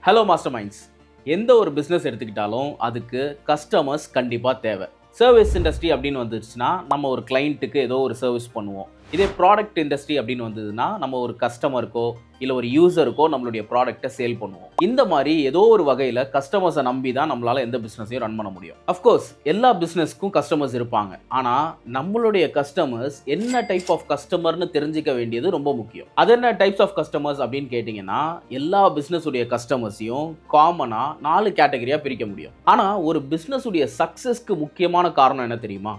Hello master minds. எந்த ஒரு business எடுத்துக்கிட்டாலும் அதுக்கு கஸ்டமர்ஸ் கண்டிப்பாக தேவை. சர்வீஸ் இண்டஸ்ட்ரி அப்படின்னு வந்துருச்சுன்னா நம்ம ஒரு கிளைண்ட்டுக்கு ஏதோ ஒரு சர்வீஸ் பண்ணுவோம். இதே ப்ராடக்ட் இண்டஸ்ட்ரி அப்படின்னு வந்ததுன்னா நம்ம ஒரு கஸ்டமருக்கோ இல்லை ஒரு யூசருக்கோ நம்மளுடைய ப்ராடக்ட்டை சேல் பண்ணுவோம். இந்த மாதிரி ஏதோ ஒரு வகையில் கஸ்டமர்ஸை நம்பி தான் நம்மளால் எந்த பிஸ்னஸையும் ரன் பண்ண முடியும். அஃப்கோர்ஸ் எல்லா பிஸ்னஸ்க்கும் கஸ்டமர்ஸ் இருப்பாங்க. ஆனால் நம்மளுடைய கஸ்டமர்ஸ் என்ன டைப் ஆஃப் கஸ்டமர்னு தெரிஞ்சிக்க வேண்டியது ரொம்ப முக்கியம். அது என்ன டைப்ஸ் ஆஃப் கஸ்டமர்ஸ் அப்படின்னு கேட்டிங்கன்னா, எல்லா பிஸ்னஸ் உடைய கஸ்டமர்ஸையும் காமனாக 4 கேட்டகரியாக பிரிக்க முடியும். ஆனால் ஒரு பிஸ்னஸ் உடைய சக்ஸஸ்க்கு முக்கியமான காரணம் என்ன தெரியுமா?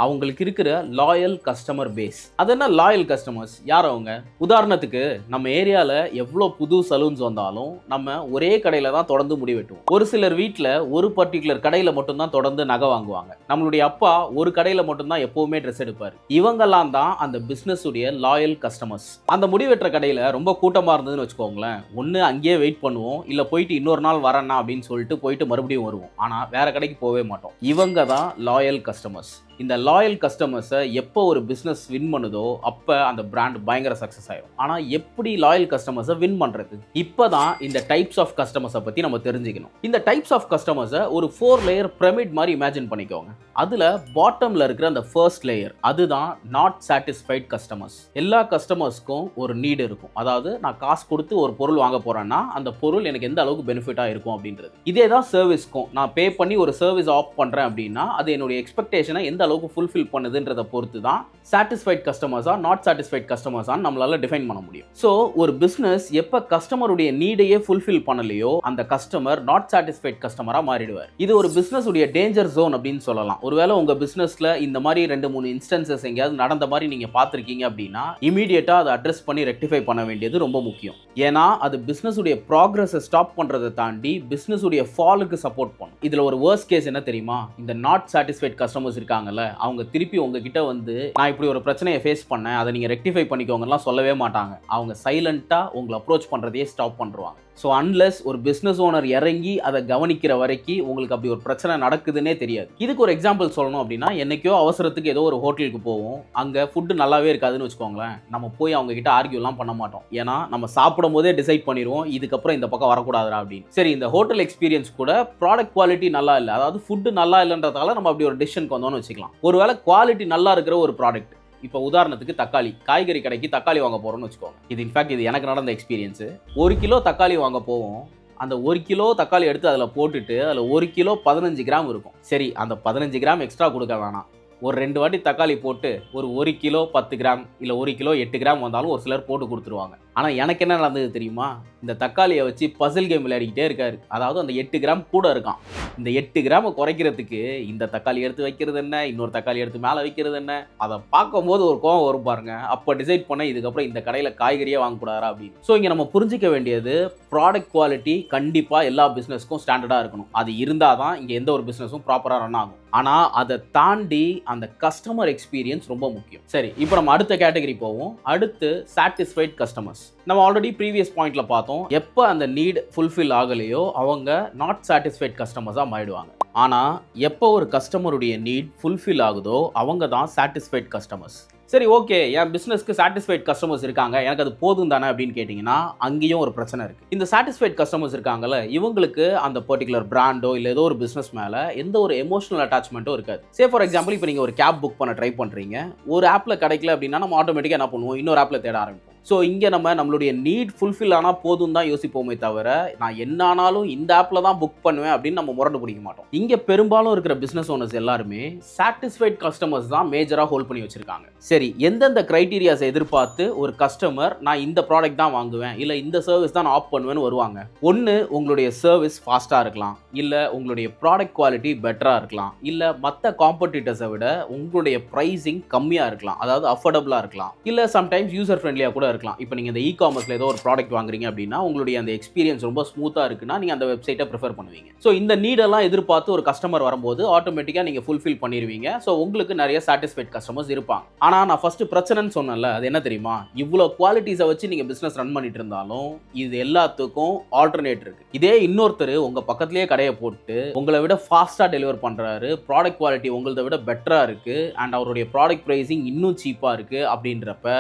அவங்களுக்கு இருக்கிற லாயல் கஸ்டமர் பேஸ். அது என்ன லாயல் கஸ்டமர்ஸ்? யார் அவங்க? உதாரணத்துக்கு நம்ம ஏரியாவில் எவ்வளோ புது சலூன்ஸ் வந்தாலும் நம்ம ஒரே கடையில் தான் தொடர்ந்து முடி வெட்டுவோம். ஒரு சிலர் வீட்டில் ஒரு பர்டிகுலர் கடையில் மட்டும்தான் தொடர்ந்து நகை வாங்குவாங்க. நம்மளுடைய அப்பா ஒரு கடையில் மட்டும்தான் எப்போவுமே ட்ரெஸ் எடுப்பார். இவங்கெல்லாம் தான் அந்த பிஸ்னஸ் உடைய லாயல் கஸ்டமர்ஸ். அந்த முடி வெட்டுற கடையில் ரொம்ப கூட்டமாக இருந்ததுன்னு வச்சுக்கோங்களேன், ஒன்று அங்கேயே வெயிட் பண்ணுவோம், இல்லை போயிட்டு இன்னொரு நாள் வரேன்னா அப்படின்னு சொல்லிட்டு போயிட்டு மறுபடியும் வருவோம். ஆனால் வேற கடைக்கு போகவே மாட்டோம். இவங்க தான் லாயல் கஸ்டமர்ஸ். இந்த லாயல் கஸ்டமர்ஸை எப்போ ஒரு பிஸ்னஸ் வின் பண்ணுதோ அப்போ அந்த பிராண்ட் பயங்கர சக்ஸஸ் ஆயிடும். ஆனால் எப்படி லாயல் கஸ்டமர்ஸை வின் பண்ணுறது? இப்போ தான் இந்த டைப்ஸ் ஆஃப் கஸ்டமர்ஸை பற்றி நம்ம தெரிஞ்சுக்கணும். இந்த டைப்ஸ் ஆஃப் கஸ்டமர்ஸை ஒரு 4 லேயர் பிரமிட் மாதிரி இமேஜின் பண்ணிக்கோங்க. அதில் பாட்டமில் இருக்கிற அந்த ஃபர்ஸ்ட் லேயர் அதுதான் நாட் சாட்டிஸ்ஃபைட் கஸ்டமர்ஸ். எல்லா கஸ்டமர்ஸ்க்கும் ஒரு நீடு இருக்கும். அதாவது நான் காசு கொடுத்து ஒரு பொருள் வாங்க போகிறேன்னா அந்த பொருள் எனக்கு எந்த அளவுக்கு பெனிஃபிட்டாக இருக்கும் அப்படின்றது. இதே தான் சர்வீஸ்க்கும். நான் பே பண்ணி ஒரு சர்வீஸ் ஆஃப் பண்ணுறேன் அப்படின்னா அது என்னுடைய எக்ஸ்பெக்டேஷனை எந்த அளவுக்கு ஃபுல்ஃபில் பண்ணுதுன்றத பொறுத்து தான் சாட்டிஸ்ஃபைட் கஸ்டமர்ஸா நாட் சாட்டிஸ்ஃபைட் கஸ்டமர்ஸா நம்மளால டிஃபைன் பண்ண முடியும். ஸோ ஒரு பிஸ்னஸ் எப்போ கஸ்டமருடைய நீடையே ஃபுல்ஃபில் பண்ணலையோ அந்த கஸ்டமர் நாட் சாட்டிஸ்ஃபைட் கஸ்டமரா மாறிடுவார். இது ஒரு பிஸ்னஸ் உடைய டேஞ்சர் ஜோன் அப்படின்னு சொல்லலாம். ஒருவேளை உங்க பிஸ்னஸ்ல இந்த மாதிரி 2-3 இன்ஸ்டன்சஸ் எங்கேயாவது நடந்த மாதிரி நீங்க பார்த்துருக்கீங்க அப்படின்னா இமீடியட்டா அதை அட்ரஸ் பண்ணி ரெக்டிஃபை பண்ண வேண்டியது ரொம்ப முக்கியம். ஏன்னா அது பிஸ்னஸ் உடைய ப்ராக்ரஸை ஸ்டாப் பண்றதை தாண்டி பிஸ்னஸ் உடைய ஃபாலுக்கு சப்போர்ட் பண்ணும். இதுல ஒரு வர்ஸ்ட் கேஸ் என்ன தெரியுமா? இந்த நாட் சாட்டிஸ்ஃபைட் கஸ்டமர்ஸ் இருக்காங்கல்ல, அவங்க திருப்பி உங்ககிட்ட வந்து நான் இப்படி ஒரு பிரச்சனையை ஃபேஸ் பண்ணேன், அதை நீங்கள் ரெக்டிஃபை பண்ணிக்கோங்கலாம் சொல்லவே மாட்டாங்க. அவங்க சைலண்ட்டாக உங்களை அப்ரோச் பண்ணுறதையே ஸ்டாப் பண்ணுவாங்க. ஸோ அன்லெஸ் ஒரு பிஸ்னஸ் ஓனர் இறங்கி அதை கவனிக்கிற வரைக்கும் உங்களுக்கு அப்படி ஒரு பிரச்சனை நடக்குதுன்னே தெரியாது. இதுக்கு ஒரு எக்ஸாம்பிள் சொல்லணும் அப்படின்னா, என்னைக்கோ அவசரத்துக்கு ஏதோ ஒரு ஹோட்டலுக்கு போவோம், அங்கே ஃபுட்டு நல்லாவே இருக்காதுன்னு வச்சுக்கோங்களேன். நம்ம போய் அவங்க கிட்ட ஆர்கியூலாம் பண்ண மாட்டோம். ஏன்னா நம்ம சாப்பிடும் போதே டிசைட் பண்ணிடுவோம் இதுக்கப்புறம் இந்த பக்கம் வரக்கூடாதுரா அப்படின்னு. சரி, இந்த ஹோட்டல் எக்ஸ்பீரியன்ஸ் கூட ப்ராடக்ட் குவாலிட்டி நல்லா இல்லை, அதாவது ஃபுட்டு நல்லா இல்லைன்றதால நம்ம அப்படி ஒரு டிசிஷனுக்கு வந்தோம்னு வச்சுக்கலாம். ஒருவேளை குவாலிட்டி நல்லா இருக்கிற ஒரு ப்ராடக்ட், இப்போ உதாரணத்துக்கு தக்காளி, காய்கறி கடைக்கு தக்காளி வாங்க போகிறோம்னு வச்சுக்கோங்க. இது இன்ஃபேக்ட் இது எனக்கு நடந்த எக்ஸ்பீரியன்ஸு. 1 கிலோ தக்காளி வாங்க போவோம். அந்த 1 கிலோ தக்காளி எடுத்து அதில் போட்டுட்டு அதில் 1 கிலோ 15 கிராம் இருக்கும். சரி, அந்த 15 கிராம் எக்ஸ்ட்ரா கொடுக்க வேணாம், ஒரு 2 வாட்டி தக்காளி போட்டு ஒரு 1 கிலோ 10 கிராம் இல்லை 1 கிலோ 8 கிராம் வந்தாலும் ஒரு சிலர் போட்டு கொடுத்துருவாங்க. ஆனால் எனக்கு என்ன நடந்தது தெரியுமா? இந்த தக்காளியை வச்சு பசில் கேம் விளையாடிக்கிட்டே இருக்காரு. அதாவது அந்த 8 கிராம் கூட இருக்கான். இந்த 8 கிராமை குறைக்கிறதுக்கு இந்த தக்காளி எடுத்து வைக்கிறது என்ன, இன்னொரு தக்காளி எடுத்து மேலே வைக்கிறது என்ன, அதை பார்க்கும்போது ஒரு கோவம் வரும் பாருங்க. அப்போ டிசைட் பண்ண இதுக்கப்புறம் இந்த கடையில் காய்கறியே வாங்கக்கூடாதா அப்படின்னு. ஸோ இங்கே நம்ம புரிஞ்சிக்க வேண்டியது, ப்ராடக்ட் குவாலிட்டி கண்டிப்பாக எல்லா பிஸ்னஸ்க்கும் ஸ்டாண்டர்டாக இருக்கணும். அது இருந்தால் தான் இங்கே எந்த ஒரு பிஸ்னஸும் ப்ராப்பராக ரன் ஆகும். ஆனால் அதை தாண்டி அந்த கஸ்டமர் எக்ஸ்பீரியன்ஸ் ரொம்ப முக்கியம். சரி, இப்போ நம்ம அடுத்த கேட்டகரி போவோம். அடுத்து சாட்டிஸ்ஃபைட் கஸ்டமர்ஸ். நம்ம ஆல்ரெடி ப்ரீவியஸ் பாயிண்ட்ல பார்த்தோம், எப்போ அந்த நீட் ஃபுல்ஃபில் ஆகலையோ அவங்க நாட் சாட்டிஸ்ஃபைட் கஸ்டமர்ஸாக மாறிடுவாங்க. ஆனால் எப்போ ஒரு கஸ்டமருடைய நீட் ஃபுல்ஃபில் ஆகுதோ அவங்க தான் சாட்டிஸ்ஃபைட் கஸ்டமர்ஸ். சரி, ஓகே, என் பிஸ்னஸ்க்கு சாட்டிஸ்ஃபைட் கஸ்டமர்ஸ் இருக்காங்க, எனக்கு அது போதும் தானே அப்படின்னு கேட்டிங்கன்னா அங்கேயும் ஒரு பிரச்சனை இருக்குது. இந்த சாட்டிஸ்ஃபைட் கஸ்டமர்ஸ் இருக்காங்கல்ல, இவங்களுக்கு அந்த பர்டிகுலர் பிராண்டோ இல்லை ஏதோ ஒரு பிஸ்னஸ் மேலே எந்த ஒரு எமோஷனல் அட்டாச்மெண்ட்டும் இருக்காது. சே ஃபார் எக்ஸாம்பிள், இப்போ நீங்கள் ஒரு கேப் புக் பண்ண ட்ரை பண்ணுறீங்க, ஒரு ஆப்பில் கிடைக்கல அப்படின்னா நம்ம ஆட்டோமேட்டிக்காக என்ன பண்ணுவோம், இன்னொரு ஆப்பில் தேட ஆரம்பிப்போம். ஸோ இங்கே நம்மளுடைய நீட் ஃபுல்ஃபில் ஆனால் போதும் தான் யோசிப்போமே தவிர, நான் என்ன ஆனாலும் இந்த ஆப்பில் தான் புக் பண்ணுவேன் அப்படின்னு நம்ம முரண்டு பிடிக்க மாட்டோம். இங்கே பெரும்பாலும் இருக்கிற பிஸ்னஸ் ஓனர்ஸ் எல்லாருமே சாட்டிஸ்ஃபைட் கஸ்டமர்ஸ் தான் மேஜராக ஹோல்ட் பண்ணி வச்சிருக்காங்க. சரி, எந்தெந்த கிரைட்டீரியாஸை எதிர்பார்த்து ஒரு கஸ்டமர் நான் இந்த ப்ராடக்ட் தான் வாங்குவேன் இல்லை இந்த சர்வீஸ் தான் நான் ஆப் பண்ணுவேன்னு வருவாங்க? ஒன்று, உங்களுடைய சர்வீஸ் ஃபாஸ்ட்டாக இருக்கலாம், இல்லை உங்களுடைய ப்ராடக்ட் குவாலிட்டி பெட்டராக இருக்கலாம், இல்லை மற்ற காம்படிட்டர்ஸை விட உங்களுடைய ப்ரைஸிங் கம்மியாக இருக்கலாம், அதாவது அஃபோர்டபுளாக இருக்கலாம், இல்லை சம்டைம்ஸ் யூசர் ஃப்ரெண்ட்லியாக கூட இருக்கலாம். இப்போ நீங்கள் இந்த இ-காமர்ஸில் ஏதோ ஒரு ப்ராடக்ட் வாங்குறீங்க அப்படின்னா உங்களுடைய அந்த எக்ஸ்பீரியன்ஸ் ரொம்ப ஸ்மூத்தாக இருக்குன்னா நீங்கள் அந்த வெப்சைட்டை ப்ரிஃபர் பண்ணுவீங்க. ஸோ இந்த நீடெல்லாம் எதிர்பார்த்து ஒரு கஸ்டமர் வரும்போது ஆட்டோமேட்டிக்காக நீங்கள் ஃபுல்ஃபில் பண்ணிடுவீங்க. ஸோ உங்களுக்கு நிறைய சாட்டிஸ்ஃபைட் கஸ்டமர்ஸ் இருப்பாங்க. ஆனால் நான் ஃபஸ்ட்டு பிரச்சனைன்னு சொன்னேன்ல, அது என்ன தெரியுமா? இவ்வளோ குவாலிட்டிஸை வச்சு நீங்கள் பிஸ்னஸ் ரன் பண்ணிட்டு இருந்தாலும் இது எல்லாத்துக்கும் ஆல்டர்னேட் இருக்குது. இதே இன்னொருத்தர் உங்கள் பக்கத்துலேயே கடையை போட்டு உங்களை விட ஃபாஸ்ட்டாக டெலிவர் பண்ணுறாரு, ப்ராடக்ட் குவாலிட்டி உங்களதை விட பெட்டராக இருக்குது அண்ட் அவருடைய ப்ராடக்ட் ப்ரைஸிங் இன்னும் சீப்பாக இருக்குது அப்படின்றப்ப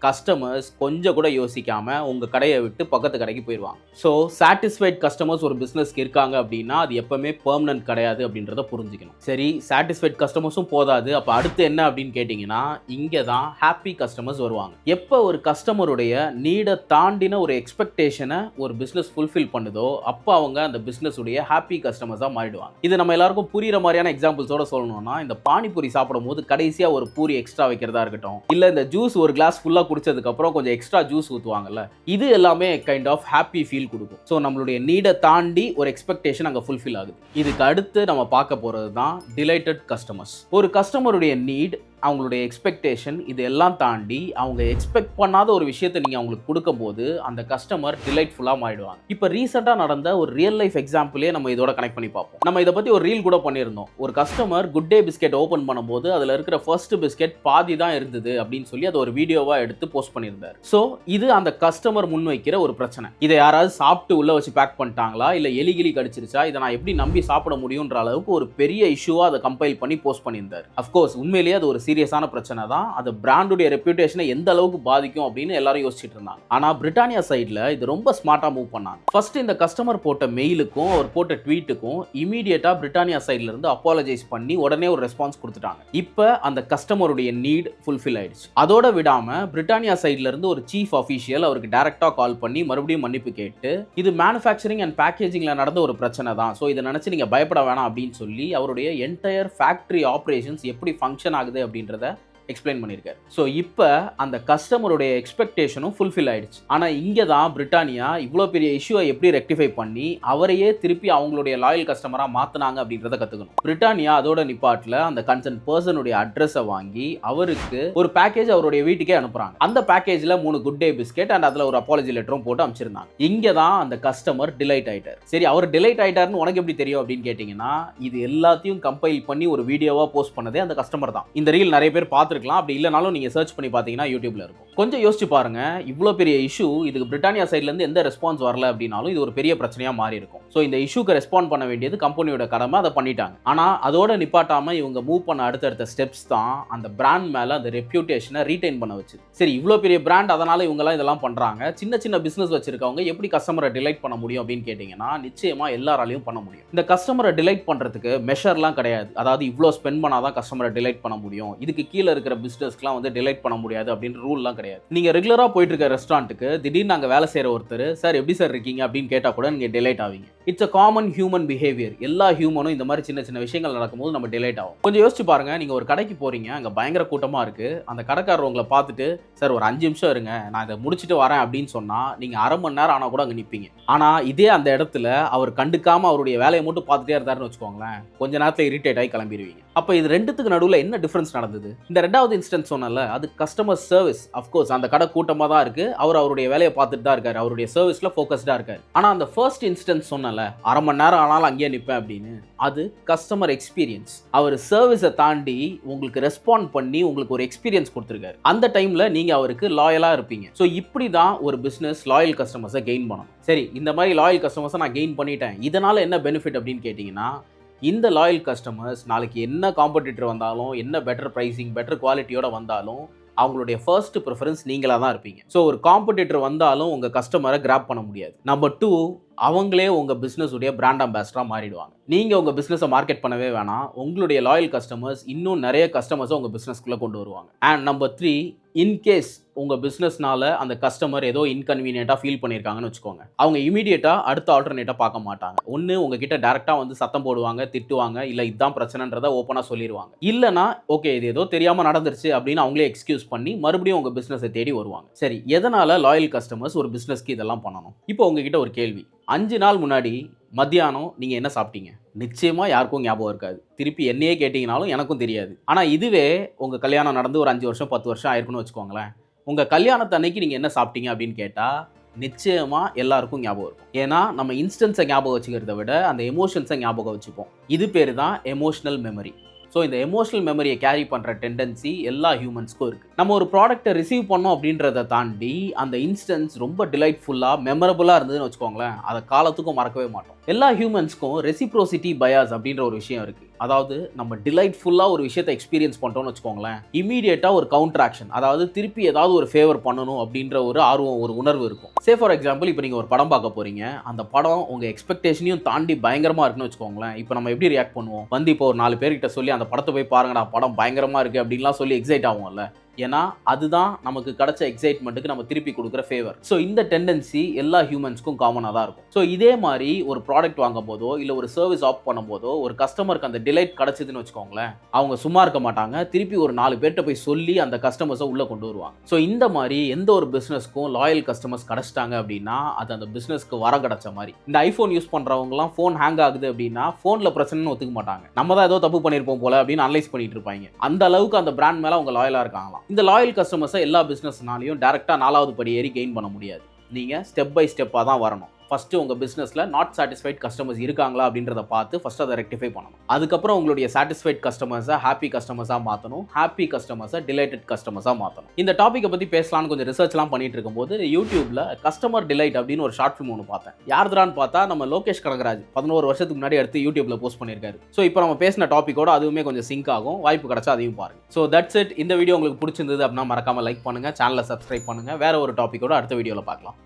கஸ்டமர்ஸ் கொஞ்சம் கூட யோசிக்காம உங்க கடையை விட்டு பக்கத்து கடைக்கு போயிடுவாங்க. ஸோ சாட்டிஸ்ஃபைட் கஸ்டமர்ஸ் ஒரு பிஸ்னஸ்க்கு இருக்காங்க அப்படின்னா அது எப்பவுமே பெர்மனன்ட் கிடையாது அப்படின்றத புரிஞ்சுக்கணும். சரி, சாட்டிஸ்ஃபைட் கஸ்டமர்ஸும் போதாது, அப்போ அடுத்து என்ன அப்படின்னு கேட்டிங்கன்னா இங்கே தான் ஹாப்பி கஸ்டமர்ஸ் வருவாங்க. எப்போ ஒரு கஸ்டமருடைய நீடை தாண்டின ஒரு எக்ஸ்பெக்டேஷனை ஒரு பிஸ்னஸ் ஃபுல்ஃபில் பண்ணுதோ அப்போ அவங்க அந்த பிஸ்னஸ் உடைய ஹாப்பி கஸ்டமர்ஸாக மாறிடுவாங்க. இது நம்ம எல்லாருக்கும் புரியுற மாதிரியான எக்ஸாம்பிள்ஸோட சொல்லணும்னா, இந்த பானிபூரி சாப்பிடும் போது கடைசியாக ஒரு பூரி எக்ஸ்ட்ரா வைக்கிறதா இருக்கட்டும், இல்லை இந்த ஜூஸ் ஒரு கிளாஸ் ஃபுல்லாக குடிச்சதுக்கப்புறம் கொஞ்சம் எக்ஸ்ட்ரா ஜூஸ் ஊற்றுவாங்கல்ல, இது எல்லாமே கைண்ட் ஆஃப் ஹாப்பி ஃபீல் கொடுக்கும். ஸோ நம்மளுடைய நீடை தாண்டி ஒரு எக்ஸ்பெக்டேஷன் அங்கே ஃபுல்ஃபில் ஆகுது. இதுக்கு அடுத்து நம்ம பார்க்க போகிறது தான் டிலைட்டட் கஸ்டமர்ஸ். ஒரு கஸ்டமருடைய நீட், அவங்களுடைய எக்ஸ்பெக்டேஷன், இது எல்லாம் தாண்டி அவங்க எக்ஸ்பெக்ட் பண்ணாத ஒரு விஷயத்தை நீங்கள் அவங்களுக்கு கொடுக்கும்போது அந்த கஸ்டமர் டிலைட்ஃபுல்லாக மாறிடுவாங்க. இப்போ ரீசெண்டாக நடந்த ஒரு ரியல் லைஃப் எக்ஸாம்பிளே நம்ம இதோட கனெக்ட் பண்ணி பார்ப்போம். நம்ம இதை பற்றி ஒரு ரீல் கூட பண்ணியிருந்தோம். ஒரு customer good day biscuit open பண்ணும்போது அதில் இருக்கிற ஃபர்ஸ்ட் பிஸ்கெட் பாதி தான் இருந்தது அப்படின்னு சொல்லி அதை ஒரு வீடியோவாக எடுத்து போஸ்ட் பண்ணியிருந்தார். ஸோ இது அந்த கஸ்டமர் முன்வைக்கிற ஒரு பிரச்சனை. இதை யாராவது சாப்பிட்டு உள்ள வச்சு பேக் பண்ணிட்டாங்களா, இல்லை எலிகிலி கடிச்சிருச்சா, இதை நான் எப்படி நம்பி சாப்பிட முடியுன்ற அளவுக்கு ஒரு பெரிய இஷ்யூவாக அதை கம்பைல் பண்ணி போஸ்ட் பண்ணியிருந்தார். அஃப்கோர்ஸ் உண்மையிலேயே அது ஒரு சீரியஸான பிரச்சனை தான். அது பிராண்டுடைய ரெப்யூட்டேஷனை எந்த அளவுக்கு பாதிக்கும் அப்படின்னு எல்லாரும் யோசிச்சுட்டு இருந்தாங்க. ஆனா பிரிட்டானியா சைடுல இது ரொம்ப ஸ்மார்ட்டா மூவ் பண்ணாங்க. ஃபர்ஸ்ட் இந்த கஸ்டமர் போட்ட மெயிலுக்கும் அவர் போட்ட ட்வீட்டுக்கும் இமீடியட்டா பிரிட்டானியா சைடுல இருந்து அப்பாலஜைஸ் பண்ணி உடனே ஒரு ரெஸ்பான்ஸ் கொடுத்துட்டாங்க. இப்போ அந்த கஸ்டமருடைய நீட் ஃபுல்ஃபில் ஆயிடுச்சு. அதோட விடாம பிரிட்டானியா சைடுல இருந்து ஒரு சீஃப் அஃபீஷியல் அவருக்கு டைரக்டா கால் பண்ணி மறுபடியும் மன்னிப்பு கேட்டு இது மேனுஃபேக்சரிங் அண்ட் பேக்கேஜிங்ல நடந்த ஒரு பிரச்சனை தான், ஸோ இதை நினைச்சு நீங்க பயப்பட வேணாம் அப்படின்னு சொல்லி அவருடைய என்டையர் ஃபேக்டரி ஆப்ரேஷன்ஸ் எப்படி ஃபங்க்ஷன் ஆகுது அப்படின்றத எக்ஸ்பிளைன் பண்ணியிருக்காரு. ஸோ இப்போ அந்த கஸ்டமருடைய எக்ஸ்பெக்டேஷனும் ஃபுல்ஃபில் ஆயிடுச்சு. ஆனால் இங்கே தான் பிரிட்டானியா இவ்வளோ பெரிய இஷ்யூவை எப்படி ரெக்டிஃபை பண்ணி அவரையே திருப்பி அவங்களுடைய லாயல் கஸ்டமராக மாற்றினாங்க அப்படின்றத கற்றுக்கணும். பிரிட்டானியா அதோட நிப்பாட்டில் அந்த கன்சர்ன் பர்சனுடைய அட்ரஸை வாங்கி அவருக்கு ஒரு பேக்கேஜ் அவருடைய வீட்டுக்கே அனுப்புகிறாங்க. அந்த பேக்கேஜில் 3 குட் டே பிஸ்கெட் அண்ட் அதில் ஒரு அப்பாலஜி லெட்டரும் போட்டு அனுப்பிச்சிருந்தாங்க. இங்கே தான் அந்த கஸ்டமர் டிலைட் ஆயிட்டார். சரி, அவர் டிலைட் ஆயிட்டாருன்னு உனக்கு எப்படி தெரியும் அப்படின்னு கேட்டிங்கன்னா, இது எல்லாத்தையும் கம்பைல் பண்ணி ஒரு வீடியோவாக போஸ்ட் பண்ணதே அந்த கஸ்டமர் தான். இந்த ரீல் நிறைய பேர் பார்த்து இருக்கலாம். அப்படி இல்லைனாலும் நீங்க சர்ச் பண்ணி பார்த்தீங்கன்னா யூடியூப்ல இருக்கும். கொஞ்சம் யோசிச்சு பாருங்க, இவ்வளோ பெரிய இஷ்யூ, இதுக்கு பிரிட்டானியா சைட்ல இருந்து எந்த ரெஸ்பான்ஸ் வரல அப்படின்னாலும் இது ஒரு பெரிய பிரச்சனையா மாறி இருக்கும். ஸோ இந்த இஷ்யூக்கு ரெஸ்பாண்ட் பண்ண வேண்டியது கம்பெனியோட கடமை, அதை பண்ணிட்டாங்க. ஆனால் அதோட நிப்பாட்டாம இவங்க மூவ் பண்ண அடுத்தடுத்த ஸ்டெப்ஸ் தான் அந்த பிராண்ட் மேல அந்த ரெப்யூட்டேஷனை ரீடைன் பண்ண வச்சு. சரி, இவ்வளோ பெரிய பிராண்ட், அதனால இவங்கெல்லாம் இதெல்லாம் பண்றாங்க. சின்ன சின்ன பிசினஸ் வச்சிருக்கவங்க எப்படி கஸ்டமரை டிலைட் பண்ண முடியும் அப்படின்னு கேட்டீங்கன்னா நிச்சயமா எல்லாராலையும் பண்ண முடியும். இந்த கஸ்டமரை டிலைட் பண்றதுக்கு மெஷர்லாம் கிடையாது. அதாவது இவ்வளோ ஸ்பெண்ட் பண்ணாதான் கஸ்டமரை டிலைட் பண்ண முடியும், இதுக்கு கீழே இருக்கிற பிசினஸ்க்குலாம் வந்து டிலைட் பண்ண முடியாது அப்படின்னு ரூல்லாம் கிடையாது. நீங்க ரெகுலரா போயிட்டு இருக்க ரெஸ்டாரண்ட்டுக்கு திடீர்னு அங்க வேலை செய்யற ஒருத்தர் சார் எப்படி சார் இருக்கீங்க அப்படின்னு கேட்டா கூட நீங்க டிலைட் ஆவீங்க. It's a common human behaviour. எல்லா ஹியூமனும் இந்த மாதிரி சின்ன சின்ன விஷயங்கள் நடக்கும்போது நம்ம டிலைட் ஆகும். கொஞ்சம் யோசிச்சு பாருங்க, நீங்க ஒரு கடைக்கு போறீங்க, அங்க பயங்கர கூட்டமா இருக்கு, அந்த கடைக்காரர் உங்களை பார்த்துட்டு சார் ஒரு 5 நிமிஷம் இருங்க நான் இதை முடிச்சுட்டு வரேன் அப்படின்னு சொன்னா நீங்க அரை மணி நேரம் ஆனா கூட அங்க நிப்பீங்க. ஆனா இதே அந்த இடத்துல அவர் கண்டுக்காம அவருடைய வேலையை மட்டும் பார்த்துட்டே இருந்தாருன்னு வச்சுக்கோங்களேன், கொஞ்ச நேரத்துல இரிட்டேட் ஆகி கிளம்பிடுவீங்க. அப்ப இது ரெண்டுத்துக்கு நடுவில் என்ன டிஃபரன்ஸ் நடந்தது? இந்த ரெண்டாவது இன்ஸ்டன்ஸ் சொன்னல, அது கஸ்டமர் சர்வீஸ். அஃப்கோர்ஸ் அந்த கடை கூட்டமாக தான் இருக்கு, அவருடைய வேலையை பார்த்துட்டு தான் இருக்காரு, அவருடைய சர்வீஸ்ல ஃபோக்கஸ்டா இருக்காரு. ஆனா அந்த ஃபர்ஸ்ட் இன்ஸ்டன்ஸ் சொன்னல, அரை மணி நேரம் ஆனாலும் அங்கேயே நிற்பேன் அப்படின்னு, அது கஸ்டமர் எக்ஸ்பீரியன்ஸ். அவர் சர்வீஸை தாண்டி உங்களுக்கு ரெஸ்பாண்ட் பண்ணி உங்களுக்கு ஒரு எக்ஸ்பீரியன்ஸ் கொடுத்துருக்காரு. அந்த டைம்ல நீங்க அவருக்கு லாயலா இருப்பீங்க. ஸோ இப்படி தான் ஒரு பிசினஸ் லாயல் கஸ்டமர்ஸை கெயின் பண்ணணும். சரி, இந்த மாதிரி லாயல் கஸ்டமர்ஸை நான் கெயின் பண்ணிட்டேன், இதனால என்ன பெனிஃபிட் அப்படின்னு கேட்டிங்கன்னா, இந்த லாயல் கஸ்டமர்ஸ் நாளைக்கு என்ன காம்படிட்டர் வந்தாலும், என்ன பெட்டர் ப்ரைசிங் பெட்டர் குவாலிட்டியோட வந்தாலும் அவங்களுடைய ஃபர்ஸ்ட் ப்ரிஃபரன்ஸ் நீங்களாக தான் இருப்பீங்க. ஸோ ஒரு காம்படிட்டர் வந்தாலும் உங்கள் கஸ்டமரை கிராப் பண்ண முடியாது. நம்பர் 2, அவங்களே உங்கள் பிஸ்னஸ் உடைய பிராண்ட் அம்பாசிடராக மாறிடுவாங்க. நீங்கள் உங்கள் பிஸ்னஸை மார்க்கெட் பண்ணவே வேணாம், உங்களுடைய லாயல் கஸ்டமர்ஸ் இன்னும் நிறைய கஸ்டமர்ஸை உங்கள் பிஸ்னஸ்க்குள்ளே கொண்டு வருவாங்க. அண்ட் நம்பர் 3, இன்கேஸ் உங்கள் பிஸ்னஸ்னால அந்த கஸ்டமர் ஏதோ இன்கன்வீனியண்ட்டாக ஃபீல் பண்ணியிருக்காங்கன்னு வச்சுக்கோங்க, அவங்க இமீடியட்டாக அடுத்த ஆல்டர்னேட்டாக பார்க்க மாட்டாங்க. ஒன்று உங்ககிட்ட டேரெக்டாக வந்து சத்தம் போடுவாங்க, திட்டுவாங்க, இல்லை இதுதான் பிரச்சனைன்றதை ஓப்பனாக சொல்லிடுவாங்க. இல்லைனா ஓகே இது ஏதோ தெரியாமல் நடந்துருச்சு அப்படின்னு அவங்களே எக்ஸ்கியூஸ் பண்ணி மறுபடியும் உங்கள் பிஸ்னஸை தேடி வருவாங்க. சரி, எதனால் லாயல் கஸ்டமர்ஸ் ஒரு பிஸ்னஸ்க்கு இதெல்லாம் பண்ணணும்? இப்போ உங்ககிட்ட ஒரு கேள்வி, 5 நாள் முன்னாடி மத்தியானம் நீங்கள் என்ன சாப்பிட்டீங்க? நிச்சயமாக யாருக்கும் ஞாபகம் இருக்காது. திருப்பி என்னையே கேட்டிங்கனாலும் எனக்கும் தெரியாது. ஆனால் இதுவே உங்கள் கல்யாணம் நடந்து ஒரு 5 வருஷம் 10 வருஷம் ஆயிருக்குன்னு வச்சுக்கோங்களேன், உங்கள் கல்யாணத்து அன்னைக்கு நீங்கள் என்ன சாப்பிட்டீங்க அப்படின்னு கேட்டால் நிச்சயமாக எல்லாருக்கும் ஞாபகம் இருக்கும். ஏன்னா நம்ம இன்ஸ்டன்ஸை ஞாபகம் வச்சுக்கிறத விட அந்த எமோஷன்ஸை ஞாபகம் வச்சுப்போம். இது பேர் தான் எமோஷனல் மெமரி. ஸோ இந்த எமோஷனல் மெமரியை கேரி பண்ணுற டெண்டன்சி எல்லா ஹியூமன்ஸ்க்கும் இருக்குது. நம்ம ஒரு ப்ராடக்ட்டை ரிசீவ் பண்ணோம் அப்படின்றத தாண்டி அந்த இன்ஸ்டன்ஸ் ரொம்ப டிலைட்ஃபுல்லாக மெமரபுளாக இருந்ததுன்னு வச்சுக்கோங்களேன், அதை காலத்துக்கும் மறக்கவே மாட்டோம். எல்லா ஹியூமன்ஸ்க்கும் ரெசிப்ரோசிட்டி பயாஸ் அப்படின்ற ஒரு விஷயம் இருக்குது. அதாவது நம்ம டிலைட்ஃபுல்லாக ஒரு விஷயத்தை எக்ஸ்பீரியன்ஸ் பண்ணிட்டோம்னு வச்சுக்கோங்களேன், இமீடியட்டாக ஒரு கவுண்டர் ஆக்ஷன், அதாவது திருப்பி ஏதாவது ஒரு ஃபேவர் பண்ணணும் அப்படின்ற ஒரு ஆர்வம், ஒரு உணர்வு இருக்கும். ஃபார் எக்ஸாம்பிள் இப்போ நீங்கள் ஒரு படம் பார்க்க போகிறீங்க, அந்த படம் உங்கள் எக்ஸ்பெக்டேஷனையும் தாண்டி பயங்கரமாக இருக்குன்னு வச்சுக்கோங்களேன். இப்போ நம்ம எப்படி ரியாக்ட் பண்ணுவோம்? வந்து இப்போ ஒரு 4 பேர்கிட்ட சொல்லி அந்த படத்தை போய் பாருங்கடா, படம் பயங்கரமாக இருக்குது அப்படின்லாம் சொல்லி எக்ஸைட் ஆகும்ல. ஏன்னா அதுதான் நமக்கு கிடைச்ச எக்ஸைட்மெண்ட்டுக்கு நம்ம திருப்பி கொடுக்குற ஃபேவர். ஸோ இந்த டெண்டன்சி எல்லா ஹியூமன்ஸ்க்கும் காமனாக தான் இருக்கும். ஸோ இதே மாதிரி ஒரு ப்ராடக்ட் வாங்கும் போதோ இல்லை ஒரு சர்வீஸ் ஆஃப் பண்ணும் போதோ ஒரு கஸ்டமருக்கு அந்த டிலைட் கிடைச்சதுன்னு வச்சுக்கோங்களேன், அவங்க சும்மா இருக்க மாட்டாங்க, திருப்பி ஒரு 4 பேர்கிட்ட போய் சொல்லி அந்த கஸ்டமர்ஸை உள்ளே கொண்டு வருவாங்க. ஸோ இந்த மாதிரி எந்த ஒரு பிஸ்னஸ்க்கும் லாயல் கஸ்டமர்ஸ் கிடைச்சிட்டாங்க அப்படின்னா அது அந்த பிஸ்னஸ்க்கு வர கிடைச்ச மாதிரி. இந்த ஐஃபோன் யூஸ் பண்ணுறவங்கலாம் ஃபோன் ஹேங் ஆகுது அப்படின்னா ஃபோனில் பிரச்சனைன்னு ஒத்துக்க மாட்டாங்க, நம்ம தான் ஏதோ தப்பு பண்ணியிருப்போம் போல அப்படின்னு அனலைஸ் பண்ணிட்டு இருப்பாங்க. அந்த அளவுக்கு அந்த பிராண்ட் மேலே அவங்க லாயலாக இருக்காங்களாம். இந்த லாயல் கஸ்டமர்ஸை எல்லா பிஸ்னஸ்னாலையும் டேரெக்டாக 4வது படி ஏறி கெயின் பண்ண முடியாது. நீங்கள் ஸ்டெப் பை ஸ்டெப்பாக தான் வரணும். ஃபஸ்ட்டு உங்கள் பிஸ்னஸில் நாட் சாட்டிஸ்ஃபைட் கஸ்டமர்ஸ் இருக்காங்களா அப்படின்றத பார்த்து ஃபஸ்ட்டு அதை ரெக்டிஃபை பண்ணணும். அதுக்கப்புறம் உங்களுடைய சாட்டிஸ்ஃபைட் கஸ்டமர்ஸை ஹாப்பி கஸ்டமர்ஸாக மாற்றணும், ஹாப்பி கஸ்டமர்ஸை டிலைட்டட் கஸ்டமர்ஸாக மாற்றணும். இந்த டாப்பிக்கை பற்றி பேசலான்னு கொஞ்சம் ரிசர்ச்லாம் பண்ணிட்டு இருக்கும்போது யூடியூப்பில் கஸ்டமர் டிலைட் அப்படின்னு ஒரு ஷார்ட் ஃபிலிம் ஒன்று பார்த்தேன். யார்தான்னு பார்த்தா நம்ம லோகேஷ் கனகராஜ் 11 வருஷத்துக்கு முன்னாடி எடுத்து யூடியூப்பில் போஸ்ட் பண்ணியிருக்காரு. ஸோ இப்போ நம்ம பேசின டாப்பிக்கோட அதுவுமே கொஞ்சம் சிங்க் ஆகும். வாய்ப்பு கிடைச்சா அதையும் பாருங்க. So that's it. இந்த வீடியோ உங்களுக்கு பிடிச்சிருந்தது அப்படின்னா மறக்காமல் லைக் பண்ணுங்கள், சேனலை சப்ஸ்கிரைப் பண்ணுங்கள். வேற ஒரு டாப்பிக்கோட அடுத்த வீடியோவில் பார்க்கலாம்.